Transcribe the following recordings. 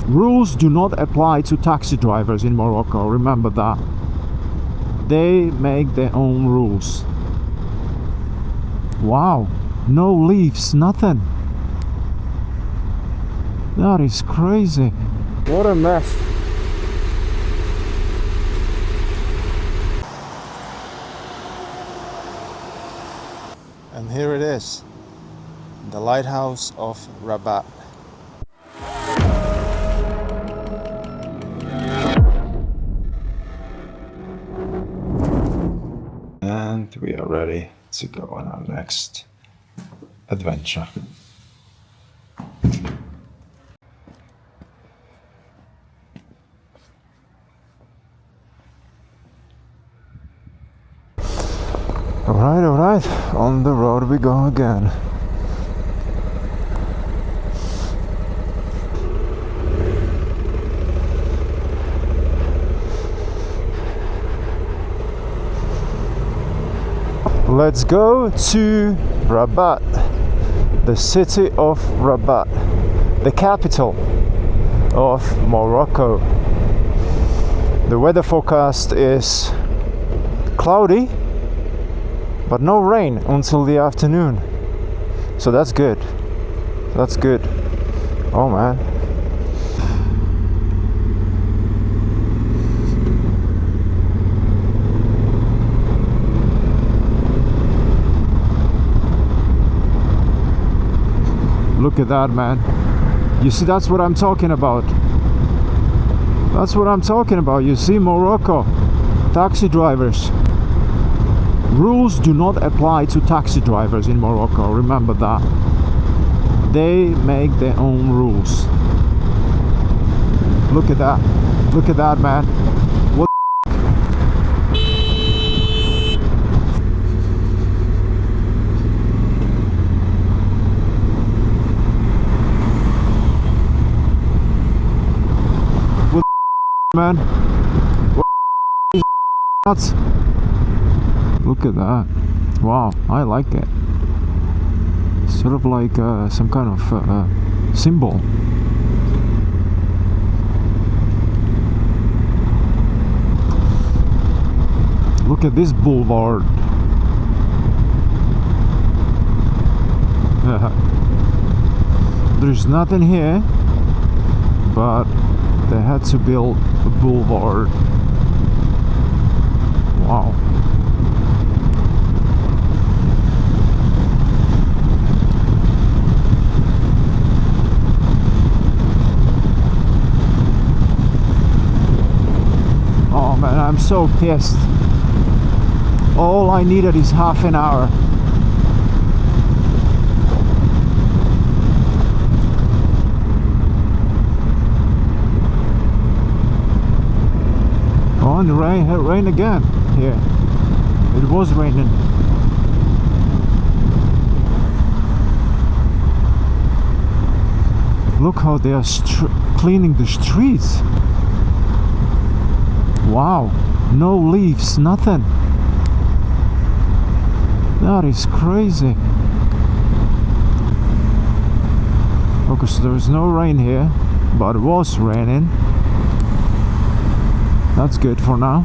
Rules do not apply to taxi drivers in Morocco, remember that. They make their own rules. Wow, no leaves, nothing. That is crazy. What a mess. And here it is, the lighthouse of Rabat. And we are ready to go on our next adventure. Alright, on the road we go again. Let's go to Rabat, the city of Rabat, the capital of Morocco. The weather forecast is cloudy, but no rain until the afternoon. So that's good. That's good. Oh man. Look at that, man. You see, that's what I'm talking about. That's what I'm talking about. You see, Morocco, taxi drivers. Rules do not apply to taxi drivers in Morocco, remember that. They make their own rules. Look at that. Look at that, man. What man? What? Look at that. Wow, I like it. Sort of like some kind of symbol. Look at this boulevard. There's nothing here, but they had to build a boulevard. Wow. Oh man, I'm so pissed. All I needed is half an hour. Oh, and rain again here. It was raining. Look how they are cleaning the streets. Wow, no leaves, nothing. That is crazy. Okay, so there is no rain here, but it was raining. That's good for now.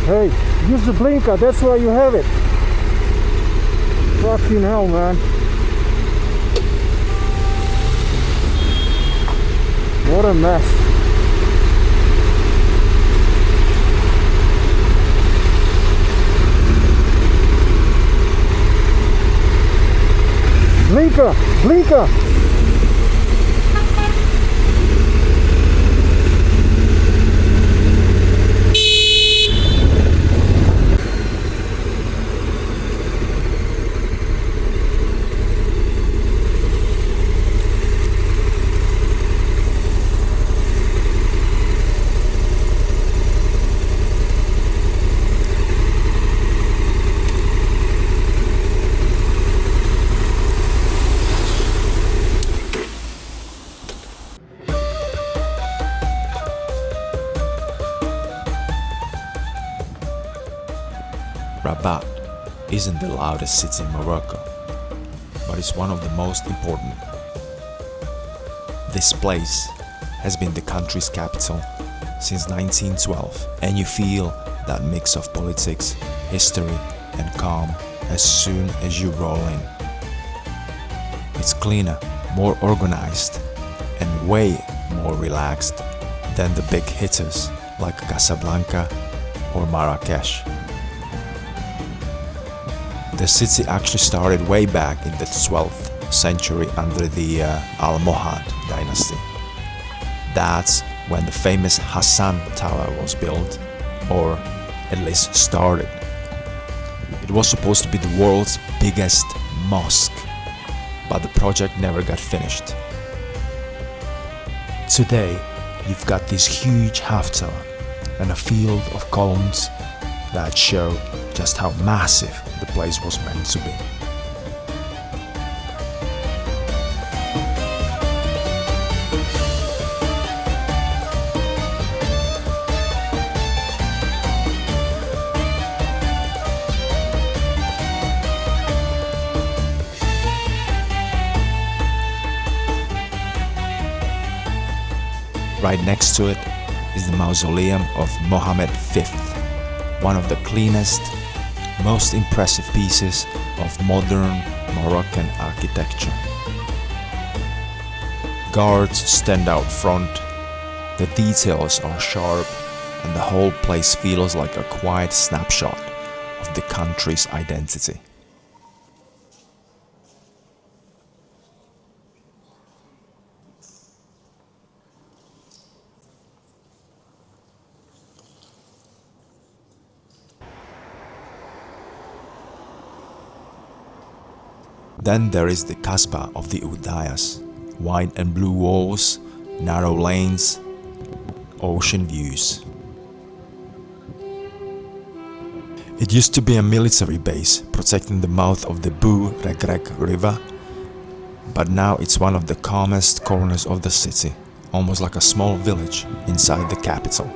Hey, use the blinker, that's why you have it. Fucking hell, man. What a mess. Blinker, blinker. Rabat isn't the loudest city in Morocco, but it's one of the most important. This place has been the country's capital since 1912, and you feel that mix of politics, history and calm as soon as you roll in. It's cleaner, more organized and way more relaxed than the big hitters like Casablanca or Marrakesh. The city actually started way back in the 12th century under the Almohad dynasty. That's when the famous Hassan Tower was built, or at least started. It was supposed to be the world's biggest mosque, but the project never got finished. Today, you've got this huge half tower and a field of columns that show just how massive the place was meant to be. Right next to it is the mausoleum of Mohammed V, one of the cleanest, most impressive pieces of modern Moroccan architecture. Guards stand out front, the details are sharp, and the whole place feels like a quiet snapshot of the country's identity. Then there is the Kasbah of the Udayas, white and blue walls, narrow lanes, ocean views. It used to be a military base protecting the mouth of the Bou Regreg River, but now it's one of the calmest corners of the city, almost like a small village inside the capital.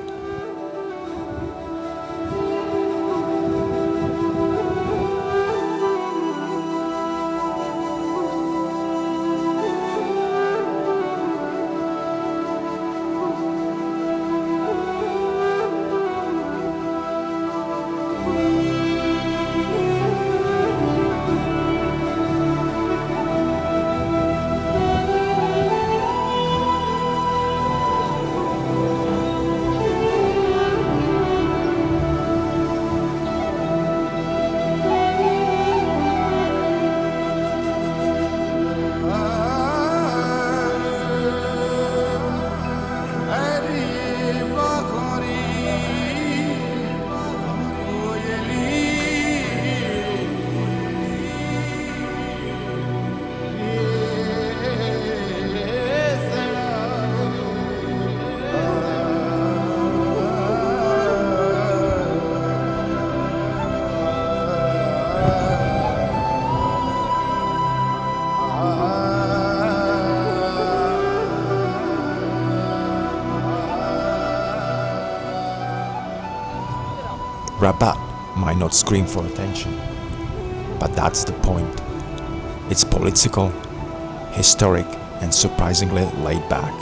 Rabat might not scream for attention, but that's the point. It's political, historic, and surprisingly laid back.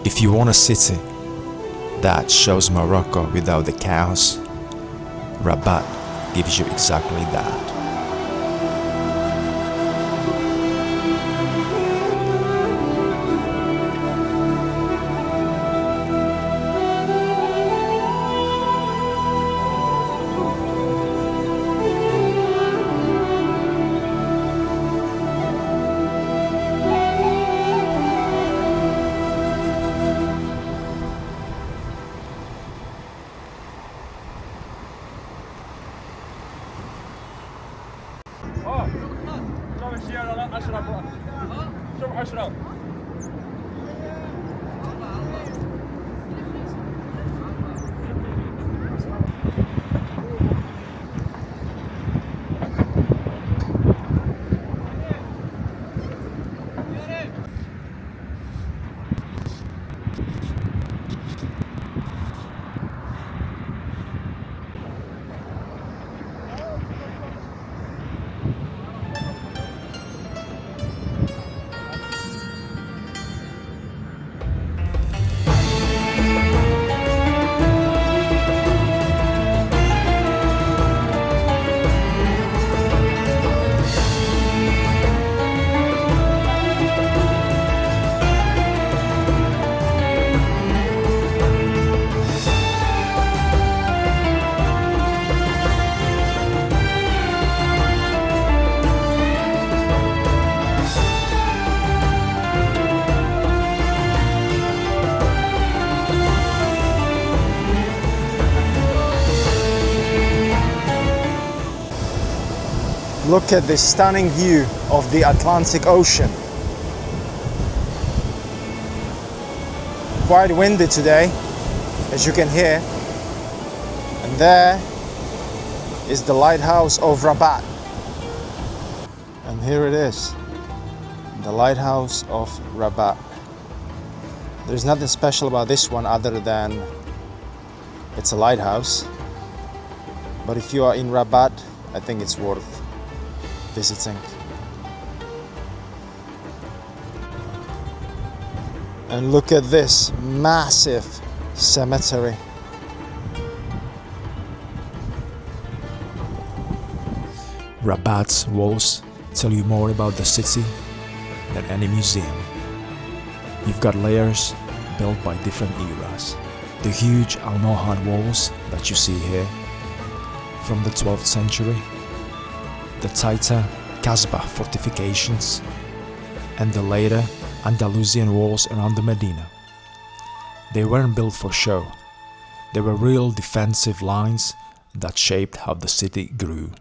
If you want a city that shows Morocco without the chaos, Rabat gives you exactly that. Look at this stunning view of the Atlantic Ocean. Quite windy today, as you can hear. And there is the lighthouse of Rabat. And here it is, the lighthouse of Rabat. There's nothing special about this one other than it's a lighthouse. But if you are in Rabat, I think it's worth visiting. And look at this massive cemetery. Rabat's walls tell you more about the city than any museum. You've got layers built by different eras. The huge Almohad walls that you see here from the 12th century, the tighter Kasbah fortifications, and the later Andalusian walls around the Medina. They weren't built for show. They were real defensive lines that shaped how the city grew.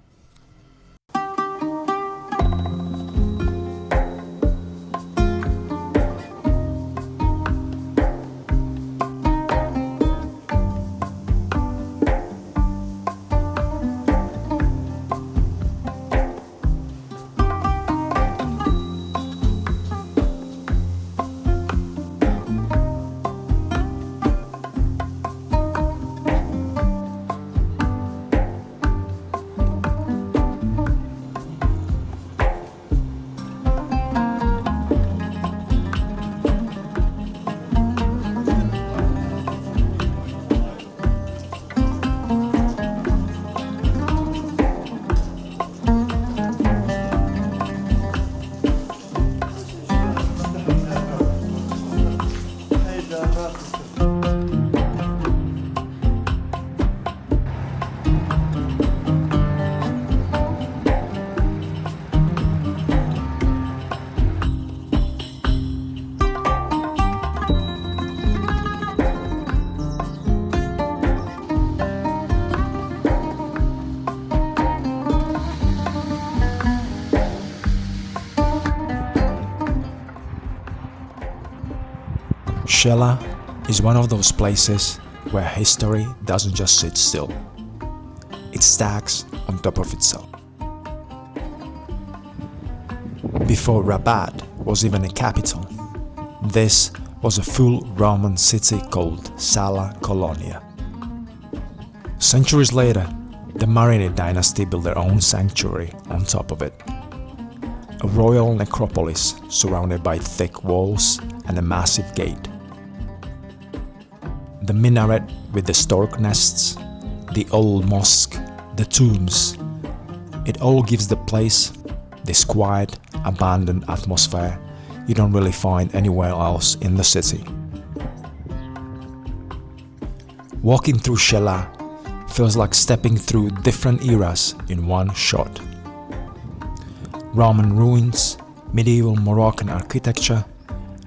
Shela is one of those places where history doesn't just sit still. It stacks on top of itself. Before Rabat was even a capital, this was a full Roman city called Sala Colonia. Centuries later, the Marinid dynasty built their own sanctuary on top of it. A royal necropolis surrounded by thick walls and a massive gate. The minaret with the stork nests, the old mosque, the tombs. It all gives the place this quiet, abandoned atmosphere you don't really find anywhere else in the city. Walking through Shela feels like stepping through different eras in one shot. Roman ruins, medieval Moroccan architecture,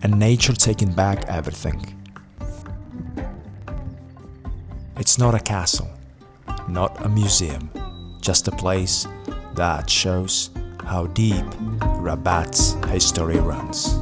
and nature taking back everything. It's not a castle, not a museum, just a place that shows how deep Rabat's history runs.